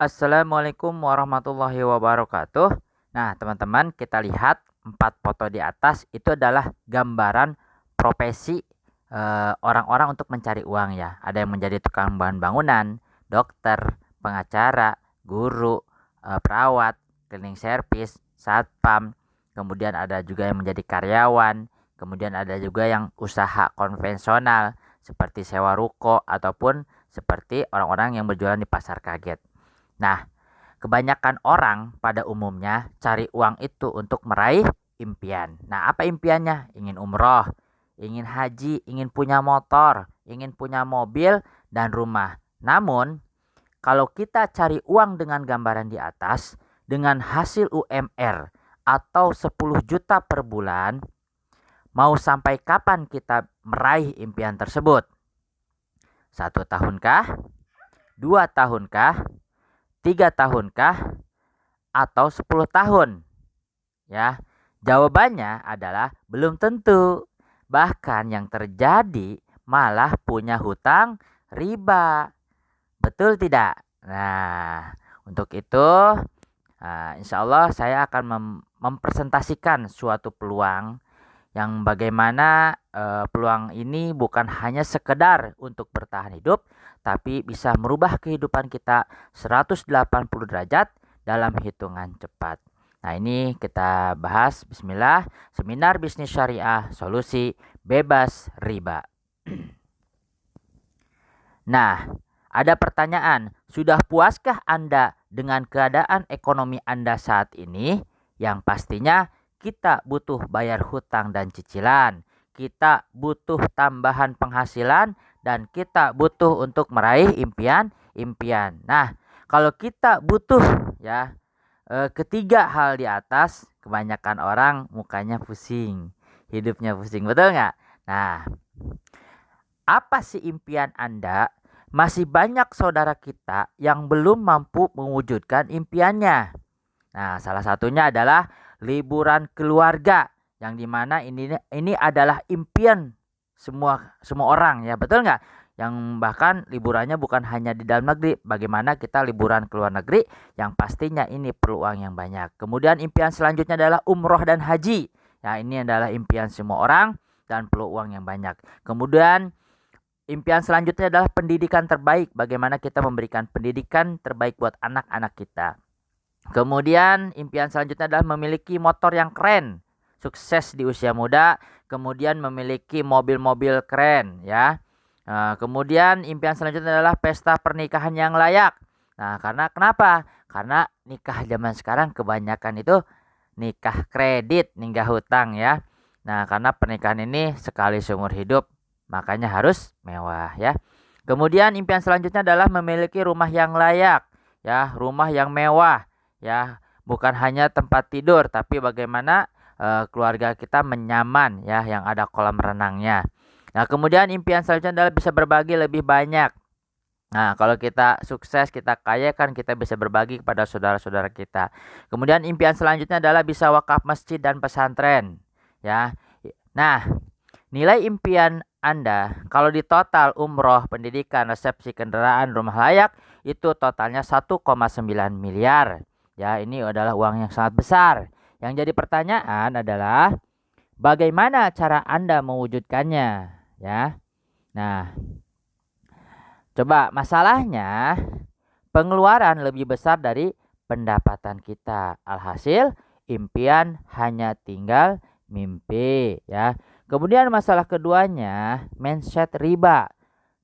Assalamualaikum warahmatullahi wabarakatuh. Nah, teman-teman, kita lihat 4 foto di atas itu adalah gambaran profesi orang-orang untuk mencari uang ya. Ada yang menjadi tukang bahan bangunan, dokter, pengacara, guru, perawat, cleaning service, satpam. Kemudian ada juga yang menjadi karyawan. Kemudian ada juga yang usaha konvensional seperti sewa ruko ataupun seperti orang-orang yang berjualan di pasar kaget. Nah, kebanyakan orang pada umumnya cari uang itu untuk meraih impian. Nah, apa impiannya? Ingin umroh, ingin haji, ingin punya motor, ingin punya mobil dan rumah. Namun, kalau kita cari uang dengan gambaran di atas, dengan hasil UMR atau 10 juta per bulan, mau sampai kapan kita meraih impian tersebut? 1 tahunkah? 2 tahunkah? 3 tahunkah? Atau 10 tahun? Ya, jawabannya adalah belum tentu. Bahkan yang terjadi malah punya hutang riba. Betul tidak? Nah, untuk itu insya Allah saya akan mempresentasikan suatu peluang yang bagaimana peluang ini bukan hanya sekedar untuk bertahan hidup, tapi bisa merubah kehidupan kita 180 derajat dalam hitungan cepat. Nah, ini kita bahas. Bismillah, seminar bisnis syariah, solusi bebas riba. Nah, ada pertanyaan, sudah puaskah Anda dengan keadaan ekonomi Anda saat ini? Yang pastinya kita butuh bayar hutang dan cicilan, kita butuh tambahan penghasilan, dan kita butuh untuk meraih impian-impian. Nah, kalau kita butuh ya ketiga hal di atas, kebanyakan orang mukanya pusing, hidupnya pusing, betul nggak? Nah, apa sih impian Anda? Masih banyak saudara kita yang belum mampu mewujudkan impiannya. Nah, salah satunya adalah liburan keluarga, yang dimana ini adalah impian semua orang ya, betul nggak? Yang bahkan liburannya bukan hanya di dalam negeri, bagaimana kita liburan ke luar negeri, yang pastinya ini perlu uang yang banyak. Kemudian impian selanjutnya adalah umroh dan haji. Ya, ini adalah impian semua orang dan perlu uang yang banyak. Kemudian impian selanjutnya adalah pendidikan terbaik, bagaimana kita memberikan pendidikan terbaik buat anak-anak kita. Kemudian impian selanjutnya adalah memiliki motor yang keren, sukses di usia muda, kemudian memiliki mobil-mobil keren ya. Kemudian impian selanjutnya adalah pesta pernikahan yang layak. Nah, karena kenapa? Karena nikah zaman sekarang kebanyakan itu nikah kredit, nikah hutang ya. Nah, karena pernikahan ini sekali seumur hidup, makanya harus mewah ya. Kemudian impian selanjutnya adalah memiliki rumah yang layak ya, rumah yang mewah ya, bukan hanya tempat tidur tapi bagaimana keluarga kita menyaman ya, yang ada kolam renangnya. Nah, kemudian impian selanjutnya adalah bisa berbagi lebih banyak. Nah, kalau kita sukses, kita kaya, kan kita bisa berbagi kepada saudara-saudara kita. Kemudian impian selanjutnya adalah bisa wakaf masjid dan pesantren ya. Nah, nilai impian Anda kalau di total umroh, pendidikan, resepsi kendaraan, rumah layak, itu totalnya 1,9 miliar. Ya, ini adalah uang yang sangat besar. Yang jadi pertanyaan adalah bagaimana cara Anda mewujudkannya, ya. Nah, coba masalahnya pengeluaran lebih besar dari pendapatan kita. Alhasil impian hanya tinggal mimpi ya. Kemudian masalah keduanya mindset riba.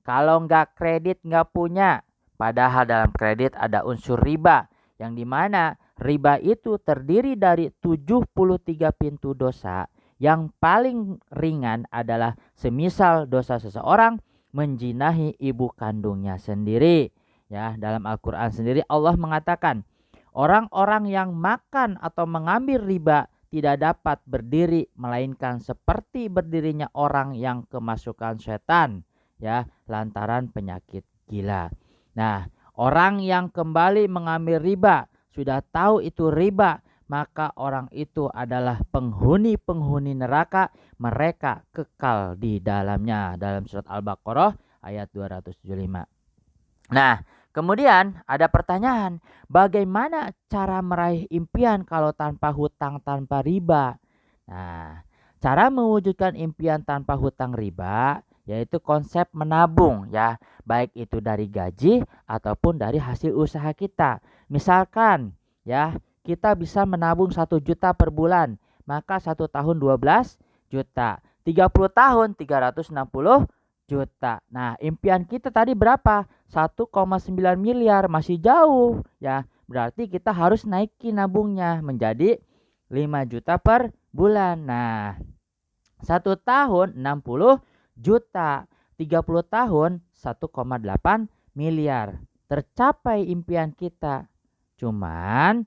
Kalau nggak kredit nggak punya. Padahal dalam kredit ada unsur riba, yang dimana riba itu terdiri dari 73 pintu dosa. Yang paling ringan adalah semisal dosa seseorang menjinahi ibu kandungnya sendiri. Ya, dalam Al-Quran sendiri Allah mengatakan orang-orang yang makan atau mengambil riba tidak dapat berdiri melainkan seperti berdirinya orang yang kemasukan setan ya, lantaran penyakit gila. Nah, orang yang kembali mengambil riba sudah tahu itu riba, maka orang itu adalah penghuni-penghuni neraka, mereka kekal di dalamnya, dalam surat Al-Baqarah ayat 275. Nah, Kemudian ada pertanyaan, bagaimana cara meraih impian kalau tanpa hutang, tanpa riba? Nah, cara mewujudkan impian tanpa hutang riba yaitu konsep menabung ya, baik itu dari gaji ataupun dari hasil usaha kita. Misalkan ya, kita bisa menabung 1 juta per bulan, maka 1 tahun 12 juta, 30 tahun 360 juta. Nah, impian kita tadi berapa? 1,9 miliar, masih jauh ya. Berarti kita harus naikin nabungnya menjadi 5 juta per bulan. Nah, 1 tahun 60 juta, 30 tahun 1,8 miliar. Tercapai impian kita. Cuman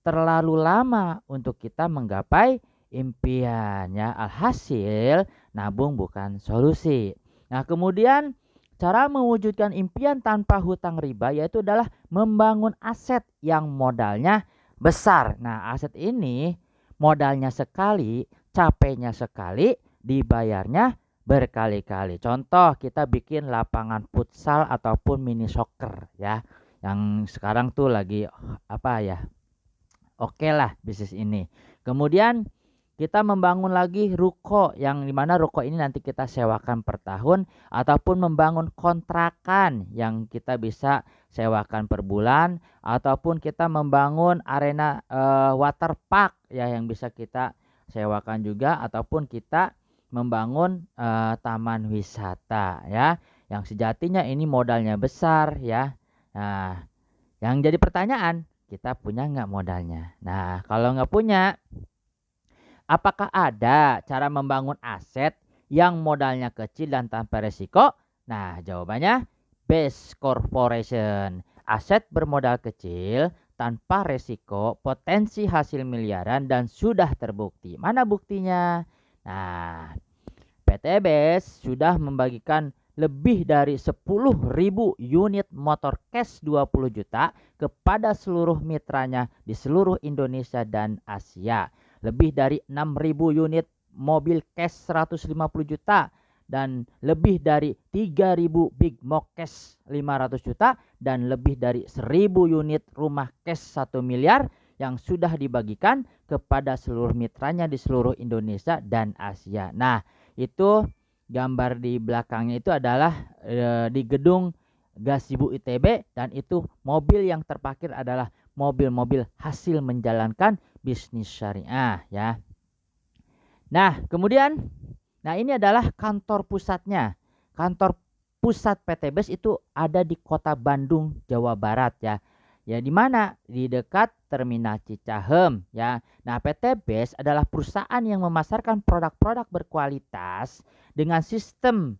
terlalu lama untuk kita menggapai impiannya. Alhasil nabung bukan solusi. Nah, kemudian cara mewujudkan impian tanpa hutang riba yaitu adalah membangun aset yang modalnya besar. Nah, aset ini modalnya sekali, capeknya sekali, dibayarnya berkali-kali. Contoh, kita bikin lapangan futsal ataupun mini soccer ya. Yang sekarang tuh lagi apa ya? Oke lah bisnis ini. Kemudian kita membangun lagi ruko yang dimana ruko ini nanti kita sewakan per tahun ataupun membangun kontrakan yang kita bisa sewakan per bulan ataupun kita membangun arena water park ya yang bisa kita sewakan juga ataupun kita membangun taman wisata ya yang sejatinya ini modalnya besar ya. Nah, yang jadi pertanyaan, kita punya nggak modalnya? Nah, kalau nggak punya, apakah ada cara membangun aset yang modalnya kecil dan tanpa resiko? Nah, jawabannya Best Corporation. Aset bermodal kecil, tanpa resiko, potensi hasil miliaran dan sudah terbukti. Mana buktinya? Nah, PT BES sudah membagikan lebih dari 10.000 unit motor cash 20 juta kepada seluruh mitranya di seluruh Indonesia dan Asia. Lebih dari 6.000 unit mobil cash 150 juta dan lebih dari 3.000 Big Mock cash 500 juta dan lebih dari 1.000 unit rumah cash 1 miliar yang sudah dibagikan kepada seluruh mitranya di seluruh Indonesia dan Asia. Nah, itu gambar di belakangnya itu adalah di gedung Gasibu ITB dan itu mobil yang terparkir adalah mobil-mobil hasil menjalankan bisnis syariah ya. Nah, kemudian ini adalah kantor pusatnya. Kantor pusat PT BES itu ada di Kota Bandung, Jawa Barat ya. Ya di mana? Di dekat Terminal Cicahem ya. Nah, PT BES adalah perusahaan yang memasarkan produk-produk berkualitas dengan sistem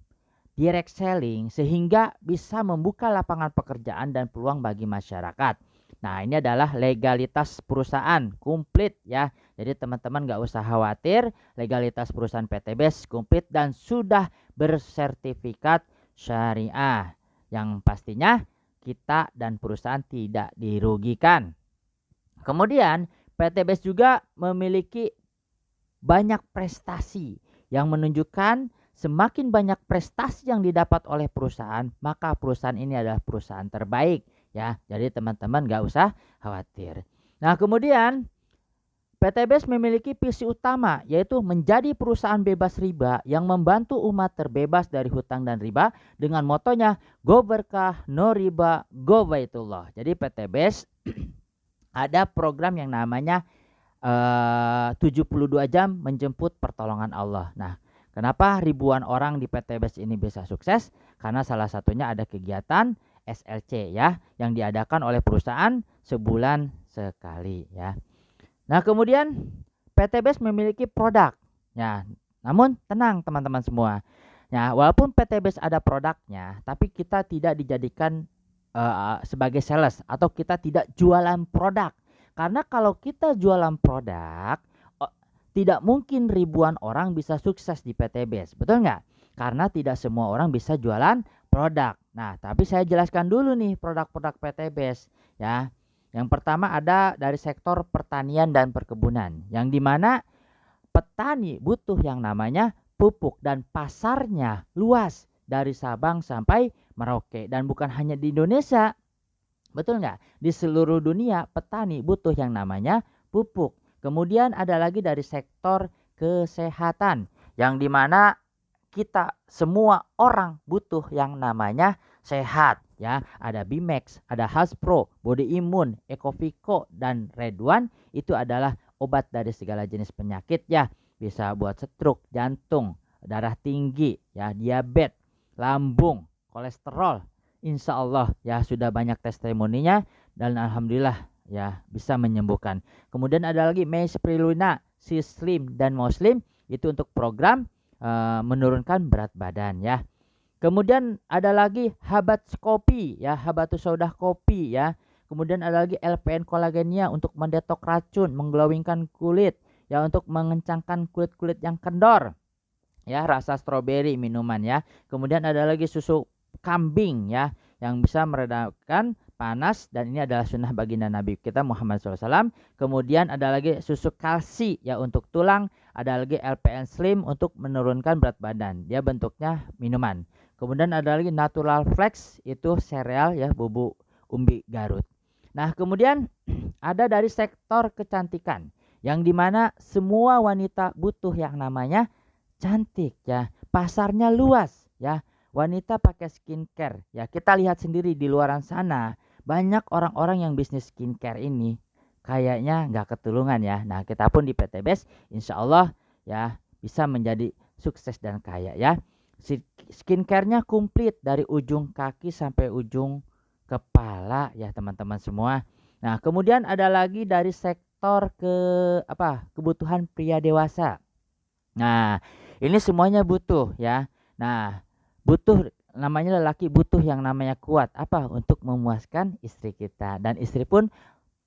direct selling sehingga bisa membuka lapangan pekerjaan dan peluang bagi masyarakat. Nah, ini adalah legalitas perusahaan komplit ya. Jadi teman-teman nggak usah khawatir, legalitas perusahaan PT BES komplit dan sudah bersertifikat syariah. Yang pastinya kita dan perusahaan tidak dirugikan. Kemudian PT BES juga memiliki banyak prestasi yang menunjukkan semakin banyak prestasi yang didapat oleh perusahaan, maka perusahaan ini adalah perusahaan terbaik ya. Jadi teman-teman gak usah khawatir. Nah, kemudian PT BES memiliki visi utama yaitu menjadi perusahaan bebas riba yang membantu umat terbebas dari hutang dan riba dengan motonya Go Berkah, No Riba, Go Baitullah. Jadi PT BES ada program yang namanya 72 jam menjemput pertolongan Allah. Nah, kenapa ribuan orang di PT BES ini bisa sukses? Karena salah satunya ada kegiatan SLC ya yang diadakan oleh perusahaan sebulan sekali ya. Nah, kemudian PT BES memiliki produk. Ya, namun tenang teman-teman semua. Ya, walaupun PT BES ada produknya, tapi kita tidak dijadikan sebagai sales atau kita tidak jualan produk. Karena kalau kita jualan produk, tidak mungkin ribuan orang bisa sukses di PT BES. Betul nggak? Karena tidak semua orang bisa jualan produk. Nah, tapi saya jelaskan dulu nih produk-produk PT BES ya. Yang pertama ada dari sektor pertanian dan perkebunan, yang dimana petani butuh yang namanya pupuk dan pasarnya luas dari Sabang sampai Merauke dan bukan hanya di Indonesia. Betul nggak? Di seluruh dunia petani butuh yang namanya pupuk. Kemudian ada lagi dari sektor kesehatan yang dimana kita semua orang butuh yang namanya sehat ya. Ada Bimax, ada Haspro, Body Immune, Ecovico dan Redwan itu adalah obat dari segala jenis penyakit ya. Bisa buat stroke, jantung, darah tinggi, ya, diabetes, lambung, kolesterol. Insya Allah ya sudah banyak testimoninya dan alhamdulillah ya bisa menyembuhkan. Kemudian ada lagi Spirulina, Sislim dan Muslim itu untuk program menurunkan berat badan ya. Kemudian ada lagi Habatus kopi ya, Habatus saudah kopi ya. Kemudian ada lagi LPN kolagenia untuk mendetok racun, mengglowingkan kulit ya, untuk mengencangkan kulit-kulit yang kendor. Ya, rasa stroberi minuman ya. Kemudian ada lagi susu kambing ya yang bisa meredakan panas dan ini adalah sunnah baginda Nabi kita Muhammad SAW. Kemudian ada lagi susu kalsi ya untuk tulang, ada lagi LPN Slim untuk menurunkan berat badan. Dia bentuknya minuman. Kemudian ada lagi Natural Flex itu sereal ya, bubuk umbi Garut. Nah, kemudian ada dari sektor kecantikan yang dimana semua wanita butuh yang namanya cantik ya. Pasarnya luas ya. Wanita pakai skincare ya. Kita lihat sendiri di luaran sana banyak orang-orang yang bisnis skincare ini kayaknya nggak ketulungan ya. Nah, kita pun di PT BES insya Allah ya bisa menjadi sukses dan kaya ya. Skincare-nya komplit dari ujung kaki sampai ujung kepala ya teman-teman semua. Nah, kemudian ada lagi dari sektor kebutuhan pria dewasa. Nah, ini semuanya butuh ya. Nah, butuh namanya lelaki butuh yang namanya kuat untuk memuaskan istri kita, dan istri pun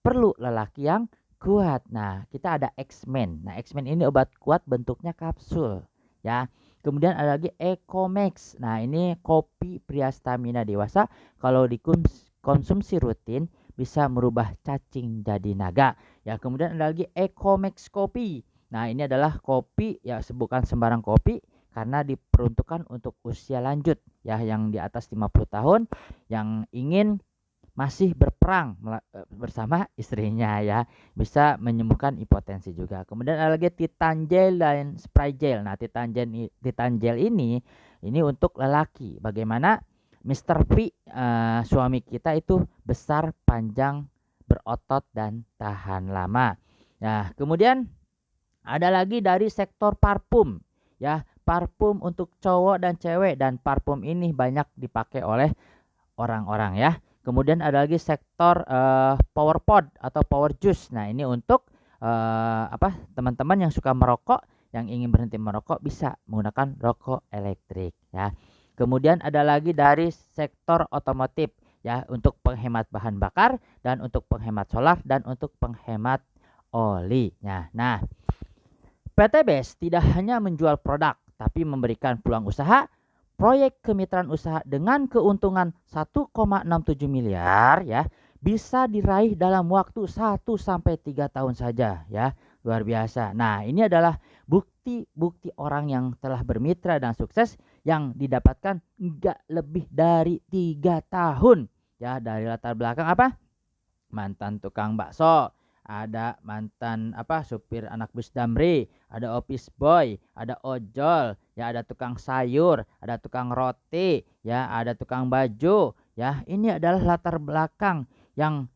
perlu lelaki yang kuat. Nah, kita ada X-Men. Nah, X-Men ini obat kuat bentuknya kapsul ya. Kemudian ada lagi Ecomax. Nah, ini kopi pria stamina dewasa kalau dikonsumsi rutin bisa merubah cacing jadi naga. Ya, kemudian ada lagi Ecomax kopi. Nah, ini adalah kopi ya, bukan sembarang kopi karena diperuntukkan untuk usia lanjut ya, yang di atas 50 tahun yang ingin masih berperang bersama istrinya ya, bisa menyembuhkan hipotensi juga. Kemudian ada lagi Titan Gel dan Spray Gel. Nah, Titan Gel ini untuk lelaki. Bagaimana Mr. V suami kita itu besar, panjang, berotot dan tahan lama. Nah, kemudian ada lagi dari sektor parfum ya, parfum untuk cowok dan cewek, dan parfum ini banyak dipakai oleh orang-orang ya. Kemudian ada lagi sektor power pod atau power juice. Nah, ini untuk teman-teman yang suka merokok, yang ingin berhenti merokok bisa menggunakan rokok elektrik ya. Kemudian ada lagi dari sektor otomotif ya, untuk penghemat bahan bakar dan untuk penghemat solar dan untuk penghemat oli. Nah, PT BES tidak hanya menjual produk tapi memberikan peluang usaha, proyek kemitraan usaha dengan keuntungan 1,67 miliar ya, bisa diraih dalam waktu 1 sampai 3 tahun saja ya. Luar biasa. Nah, ini adalah bukti-bukti orang yang telah bermitra dan sukses yang didapatkan enggak lebih dari 3 tahun ya, dari latar belakang mantan tukang bakso, ada mantan supir anak bus Damri, ada office boy, ada ojol ya, ada tukang sayur, ada tukang roti ya, ada tukang baju ya. Ini adalah latar belakang yang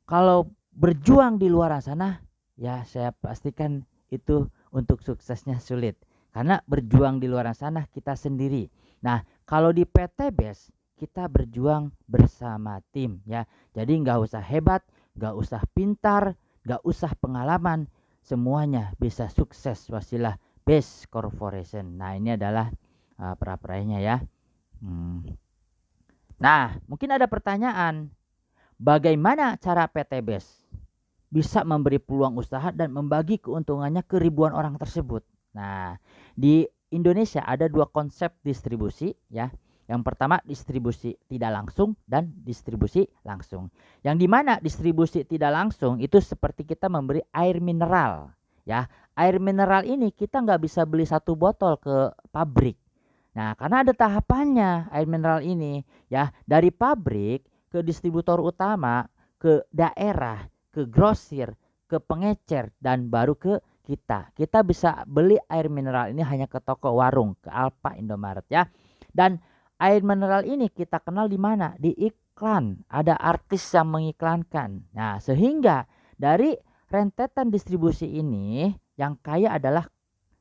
kalau berjuang di luar sana ya, saya pastikan itu untuk suksesnya sulit karena berjuang di luar sana kita sendiri. Nah, kalau di PT BES kita berjuang bersama tim ya, jadi nggak usah hebat, nggak usah pintar, gak usah pengalaman, semuanya bisa sukses wasilah BES Corporation. Nah, ini adalah pra-pranya ya. Nah, mungkin ada pertanyaan, bagaimana cara PT BES bisa memberi peluang usaha dan membagi keuntungannya ke ribuan orang tersebut? Nah, di Indonesia ada 2 konsep distribusi ya. Yang pertama distribusi tidak langsung dan distribusi langsung. Yang dimana distribusi tidak langsung itu seperti kita memberi air mineral ya. Air mineral ini kita nggak bisa beli 1 botol ke pabrik. Nah, karena ada tahapannya air mineral ini ya. Dari pabrik ke distributor utama, ke daerah, ke grosir, ke pengecer, dan baru ke kita. Kita bisa beli air mineral ini hanya ke toko warung, ke Alfa, Indomaret ya. Dan air mineral ini kita kenal di mana? Di iklan. Ada artis yang mengiklankan. Nah, sehingga dari rentetan distribusi ini yang kaya adalah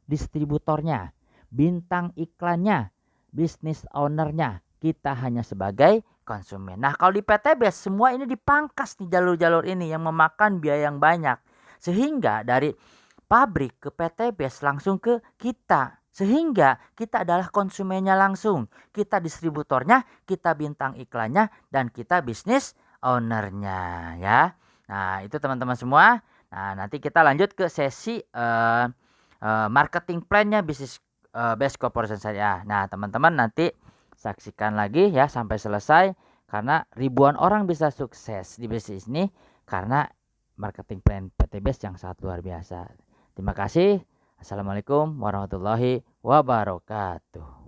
distributornya, bintang iklannya, bisnis ownernya. Kita hanya sebagai konsumen. Nah, kalau di PTBES semua ini dipangkas nih jalur-jalur ini yang memakan biaya yang banyak. Sehingga dari pabrik ke PTBES langsung ke kita. Sehingga kita adalah konsumennya langsung. Kita distributornya, kita bintang iklannya, dan kita bisnis ownernya ya. Nah, itu teman-teman semua. Nah, nanti kita lanjut ke sesi marketing plan-nya bisnis Best Corporation saya. Nah, teman-teman nanti saksikan lagi ya sampai selesai karena ribuan orang bisa sukses di bisnis ini karena marketing plan PTBES yang sangat luar biasa. Terima kasih. Assalamualaikum warahmatullahi wabarakatuh.